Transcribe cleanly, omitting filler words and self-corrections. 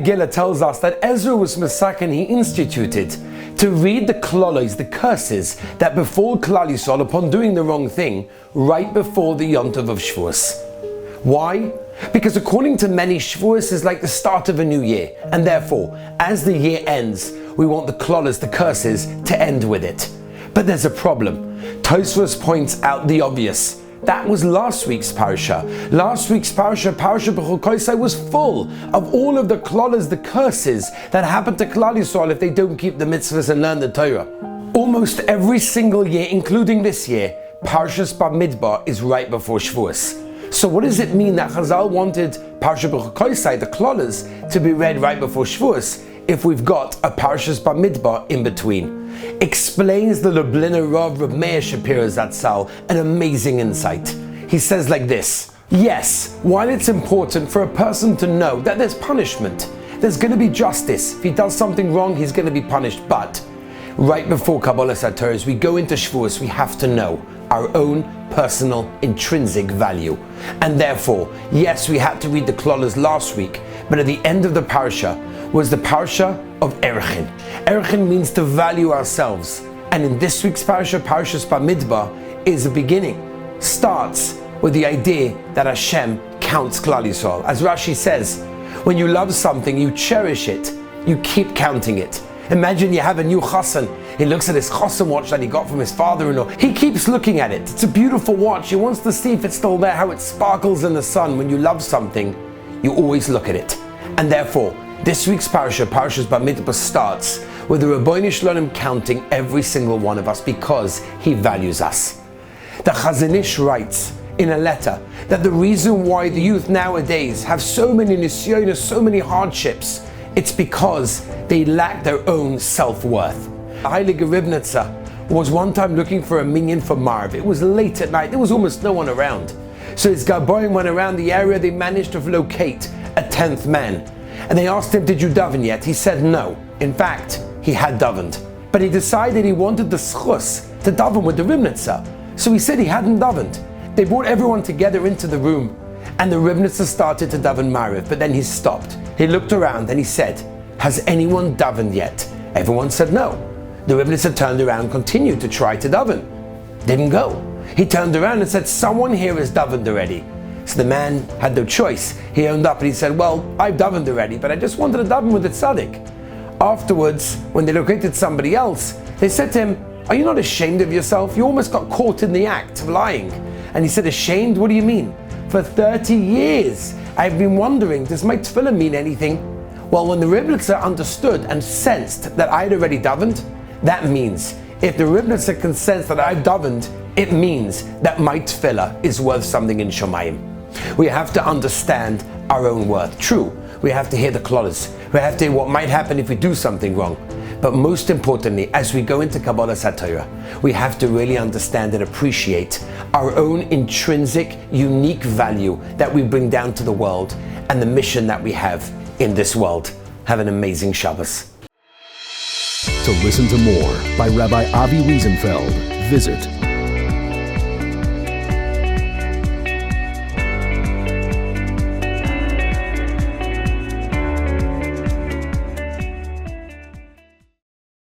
Megillah tells us that Ezra was Masakin, he instituted to read the klolos, the curses that befall Klal Yisrael upon doing the wrong thing right before the Yontav of Shavuos. Why? Because according to many, Shavuos is like the start of a new year, and therefore, as the year ends, we want the klolos, the curses, to end with it. But there's a problem. Tosfos points out the obvious. That was last week's parasha. Last week's parasha B'chukoisai, was full of all of the klolos, the curses that happen to Klal Yisrael if they don't keep the mitzvahs and learn the Torah. Almost every single year, including this year, Parshas Bamidbar is right before Shavuos. So what does it mean that Chazal wanted Parashat B'chukoisai, the klolos, to be read right before Shavuos, if we've got a Parshas Bamidbar in between? Explains the Lubliner Rav Reb Meir Shapiro Zatzal an amazing insight. He says like this: yes, while it's important for a person to know that there's punishment, there's going to be justice. If he does something wrong, he's going to be punished. But right before Kabbalah Sator, as we go into Shavuos, we have to know our own personal intrinsic value. And therefore, yes, we had to read the klolos last week, but at the end of the parasha was the parasha of Erchin. Erchin means to value ourselves. And in this week's parasha, Parashas Bamidbar, is a beginning. Starts with the idea that Hashem counts Klal Yisrael. As Rashi says, when you love something, you cherish it, you keep counting it. Imagine you have a new chassan. He looks at his chassan watch that he got from his father-in-law. He keeps looking at it. It's a beautiful watch. He wants to see if it's still there, how it sparkles in the sun. When you love something, you always look at it. And therefore, this week's parasha, Parashas Bamidbar, starts with the Rabbeinu Shalom counting every single one of us because He values us. The Chazon Ish writes in a letter that the reason why the youth nowadays have so many nisyonos, so many hardships, it's because they lack their own self-worth. Heilige Ribnitzer was one time looking for a minyan for Marv. It was late at night, there was almost no one around. So his Gaboim went around the area, they managed to locate a 10th man. And they asked him, did you daven yet? He said no. In fact, he had davened. But he decided he wanted the schus to daven with the Ribnitzer. So he said he hadn't davened. They brought everyone together into the room, and the Ribnitzer started to daven Mariv, but then he stopped. He looked around and he said, has anyone davened yet? Everyone said no. The Ribnitzer turned around and continued to try to daven. Didn't go. He turned around and said, someone here has davened already. So the man had no choice. He owned up and he said, well, I've davened already, but I just wanted to daven with the tzaddik. Afterwards, when they located somebody else, they said to him, are you not ashamed of yourself? You almost got caught in the act of lying. And he said, ashamed? What do you mean? For 30 years, I've been wondering, does my tefillah mean anything? Well, when the Ribnitzer understood and sensed that I had already davened, that means if the Ribnitzer can sense that I've davened, it means that my tefillah is worth something in Shomayim. We have to understand our own worth. True, we have to hear the klolos. We have to hear what might happen if we do something wrong. But most importantly, as we go into Kabbalah Satorah, we have to really understand and appreciate our own intrinsic, unique value that we bring down to the world and the mission that we have in this world. Have an amazing Shabbos. To listen to more by Rabbi Avi Wiesenfeld, visit